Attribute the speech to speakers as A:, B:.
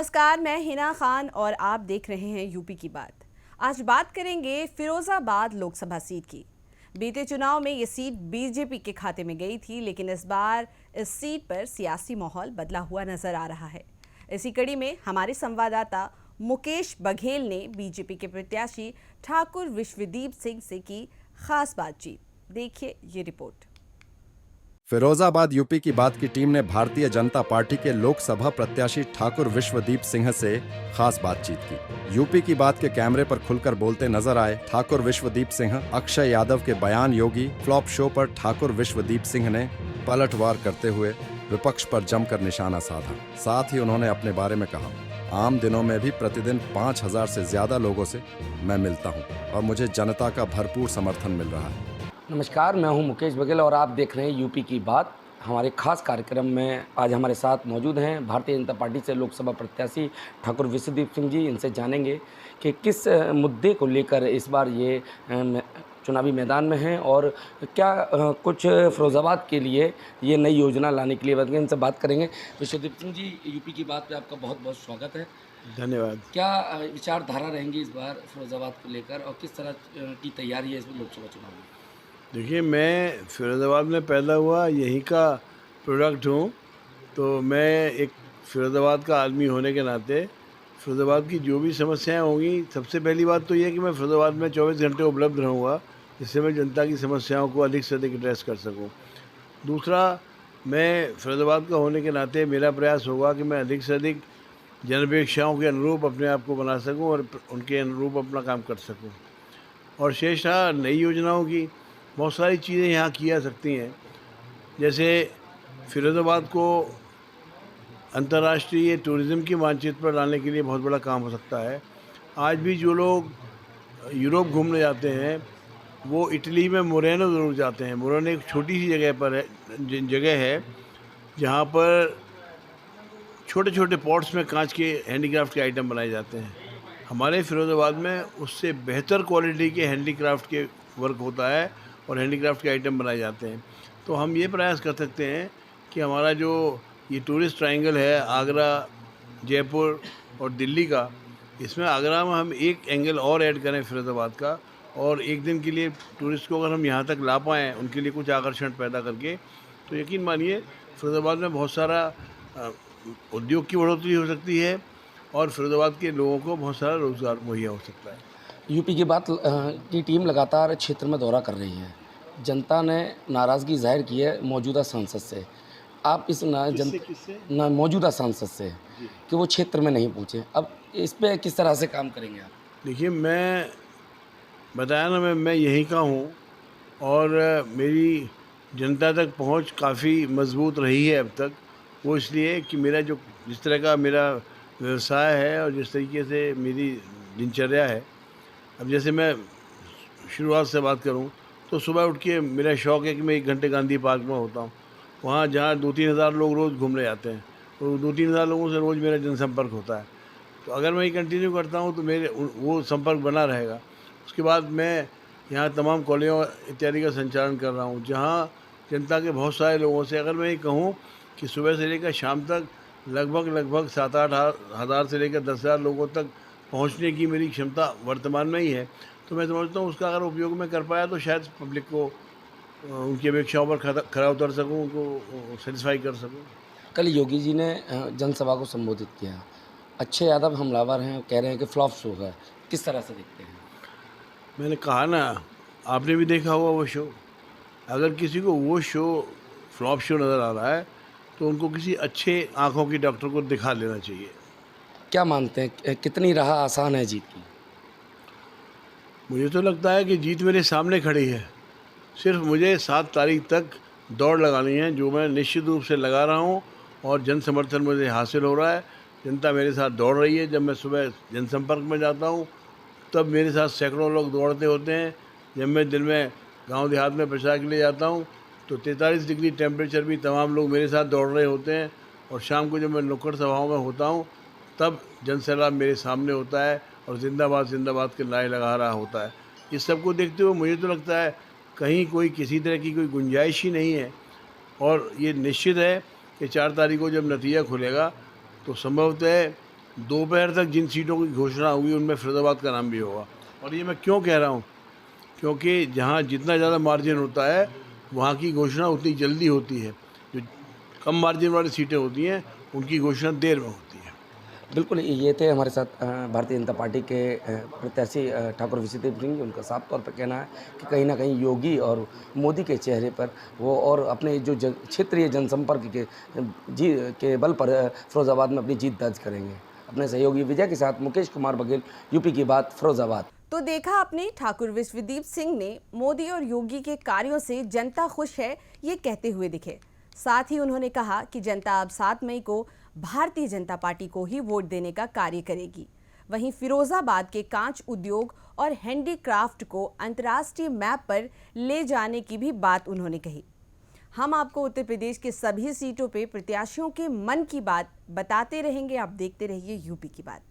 A: नमस्कार, मैं हिना खान और आप देख रहे हैं यूपी की बात। आज बात करेंगे फिरोजाबाद लोकसभा सीट की। बीते चुनाव में ये सीट बीजेपी के खाते में गई थी, लेकिन इस बार इस सीट पर सियासी माहौल बदला हुआ नजर आ रहा है। इसी कड़ी में हमारे संवाददाता मुकेश बघेल ने बीजेपी के प्रत्याशी ठाकुर विश्वदीप सिंह से की खास बातचीत। देखिए ये रिपोर्ट।
B: फिरोजाबाद यूपी की बात की टीम ने भारतीय जनता पार्टी के लोकसभा प्रत्याशी ठाकुर विश्वदीप सिंह से खास बातचीत की। यूपी की बात के कैमरे पर खुलकर बोलते नजर आए ठाकुर विश्वदीप सिंह। अक्षय यादव के बयान योगी फ्लॉप शो पर ठाकुर विश्वदीप सिंह ने पलटवार करते हुए विपक्ष पर जमकर निशाना साधा। साथ ही उन्होंने अपने बारे में कहा, आम दिनों में भी प्रतिदिन 5000 से ज्यादा लोगों से मैं मिलता हूं और मुझे जनता का भरपूर समर्थन मिल रहा है।
C: नमस्कार, मैं हूं मुकेश बघेल और आप देख रहे हैं यूपी की बात। हमारे खास कार्यक्रम में आज हमारे साथ मौजूद हैं भारतीय जनता पार्टी से लोकसभा प्रत्याशी ठाकुर विश्वदीप सिंह जी। इनसे जानेंगे कि किस मुद्दे को लेकर इस बार ये चुनावी मैदान में हैं और क्या कुछ फिरोजाबाद के लिए ये नई योजना लाने के लिए इनसे बात करेंगे। विश्वदीप सिंह जी, यूपी की बात पे आपका बहुत बहुत स्वागत है।
D: धन्यवाद।
C: क्या विचारधारा रहेंगी इस बार फिरोजाबाद को लेकर और किस तरह की तैयारी है इस लोकसभा चुनाव में?
D: देखिए, मैं फिरोज़ाबाद में पैदा हुआ, यहीं का प्रोडक्ट हूँ, तो मैं एक फिरोज़ाबाद का आदमी होने के नाते फिरोज़ाबाद की जो भी समस्याएं होंगी, सबसे पहली बात तो ये है कि मैं फिरोज़ाबाद में 24 घंटे उपलब्ध रहूँगा, जिससे मैं जनता की समस्याओं को अधिक से अधिक एड्रेस कर सकूँ। दूसरा, मैं फिरोज़ाबाद का होने के नाते मेरा प्रयास होगा कि मैं अधिक से अधिक जनअपेक्षाओं के अनुरूप अपने आप को बना सकूँ और उनके अनुरूप अपना काम कर सकूँ। और शेष रहा नई योजनाओं की, बहुत सारी चीज़ें यहाँ की जा सकती हैं। जैसे फिरोज़ाबाद को अंतर्राष्ट्रीय टूरिज़्म की मानचित्र पर लाने के लिए बहुत बड़ा काम हो सकता है। आज भी जो लोग यूरोप घूमने जाते हैं, वो इटली में मोरेनो ज़रूर जाते हैं। मोरेनो एक छोटी सी जगह पर है, जगह है जहाँ पर छोटे छोटे पॉट्स में कांच के हैंडीक्राफ्ट के आइटम बनाए जाते हैं। हमारे फिरोज़ाबाद में उससे बेहतर क्वालिटी के हैंडीक्राफ्ट के वर्क होता है और हैंडीक्राफ्ट के आइटम बनाए जाते हैं। तो हम ये प्रयास कर सकते हैं कि हमारा जो ये टूरिस्ट ट्रायंगल है, आगरा, जयपुर और दिल्ली का, इसमें आगरा में हम एक एंगल और ऐड करें फिरोज़ाबाद का, और एक दिन के लिए टूरिस्ट को अगर हम यहाँ तक ला पाएँ, उनके लिए कुछ आकर्षण पैदा करके, तो यकीन मानिए फिरोज़ाबाद में बहुत सारा उद्योग की बढ़ोतरी हो सकती है और फिरोज़ाबाद के लोगों को बहुत सारा रोज़गार मुहैया हो सकता है।
C: यूपी की बात की टीम लगातार क्षेत्र में दौरा कर रही है। जनता ने नाराज़गी जाहिर की है मौजूदा सांसद से। आप इस मौजूदा सांसद से कि वो क्षेत्र में नहीं पहुँचे, अब इस पे किस तरह से काम करेंगे आप?
D: देखिए, मैं बताया ना, मैं यहीं का हूँ और मेरी जनता तक पहुँच काफ़ी मजबूत रही है अब तक। वो इसलिए कि मेरा जो जिस तरह का मेरा व्यवसाय है और जिस तरीके से मेरी दिनचर्या है, अब जैसे मैं शुरुआत से बात करूं तो सुबह उठ के मेरा शौक़ है कि मैं 1 घंटे गांधी पार्क में होता हूं। वहां जहां 2-3 हज़ार लोग रोज़ घूमने जाते हैं, तो 2-3 हज़ार लोगों से रोज़ मेरा जनसंपर्क होता है। तो अगर मैं ये कंटिन्यू करता हूं तो मेरे वो संपर्क बना रहेगा। उसके बाद मैं यहाँ तमाम कॉलेजों इत्यादि का संचालन कर रहा हूँ, जहाँ जनता के बहुत सारे लोगों से, अगर मैं ये कहूँ कि सुबह से लेकर शाम तक लगभग 7-8 हज़ार से लेकर 10,000 लोगों तक पहुंचने की मेरी क्षमता वर्तमान में ही है, तो मैं समझता हूँ उसका अगर उपयोग मैं कर पाया तो शायद पब्लिक को उनकी अपेक्षाओं पर खरा उतर सकूँ, उनको सेटिस्फाई कर सकूँ।
C: कल योगी जी ने जनसभा को संबोधित किया। अक्षय यादव हमलावर हैं, कह रहे हैं कि फ्लॉप शो है। किस तरह से देखते हैं?
D: मैंने कहा ना, आपने भी देखा होगा वो शो। अगर किसी को वो शो फ्लॉप शो नज़र आ रहा है तो उनको किसी अच्छे आँखों की डॉक्टर को दिखा लेना चाहिए।
C: क्या मानते हैं कितनी राह आसान है जीत की?
D: मुझे तो लगता है कि जीत मेरे सामने खड़ी है। सिर्फ मुझे 7 तारीख तक दौड़ लगानी है, जो मैं निश्चित रूप से लगा रहा हूँ और जन समर्थन मुझे हासिल हो रहा है। जनता मेरे साथ दौड़ रही है। जब मैं सुबह जनसंपर्क में जाता हूँ तब मेरे साथ सैकड़ों लोग दौड़ते होते हैं। जब मैं दिन में गांव देहात में प्रचार के लिए जाता हूँ तो 43 डिग्री टेम्परेचर भी तमाम लोग मेरे साथ दौड़ रहे होते हैं। और शाम को जब मैं नुक्कड़ सभाओं में होता हूँ तब जनसैलाब मेरे सामने होता है और जिंदाबाद जिंदाबाद के नारे लगा रहा होता है। इस सब को देखते हुए मुझे तो लगता है कहीं कोई किसी तरह की कोई गुंजाइश ही नहीं है। और ये निश्चित है कि 4 तारीख को जब नतीजा खुलेगा तो संभवतः दोपहर तक जिन सीटों की घोषणा होगी उनमें फैज़ाबाद का नाम भी होगा। और ये मैं क्यों कह रहा हूँ, क्योंकि जहाँ जितना ज़्यादा मार्जिन होता है वहाँ की घोषणा उतनी जल्दी होती है। जो कम मार्जिन वाली सीटें होती हैं उनकी घोषणा देर में होती है।
C: बिल्कुल, ये थे हमारे साथ भारतीय जनता पार्टी के प्रत्याशी ठाकुर विशुदेव सिंह जी। उनका साफ तौर पर कहना है कि कहीं ना कहीं योगी और मोदी के चेहरे पर वो और अपने जो क्षेत्रीय जनसंपर्क के बल पर फिरोजाबाद में अपनी जीत दर्ज करेंगे। अपने सहयोगी विजय के साथ मुकेश कुमार बघेल, यूपी की बात, फिरोजाबाद।
A: तो देखा आपने, ठाकुर विश्वदीप सिंह ने मोदी और योगी के कार्यों से जनता खुश है ये कहते हुए दिखे। साथ ही उन्होंने कहा कि जनता अब 7 मई को भारतीय जनता पार्टी को ही वोट देने का कार्य करेगी। वहीं फिरोजाबाद के कांच उद्योग और हैंडीक्राफ्ट को अंतर्राष्ट्रीय मैप पर ले जाने की भी बात उन्होंने कही। हम आपको उत्तर प्रदेश के सभी सीटों पे प्रत्याशियों के मन की बात बताते रहेंगे। आप देखते रहिए यूपी की बात।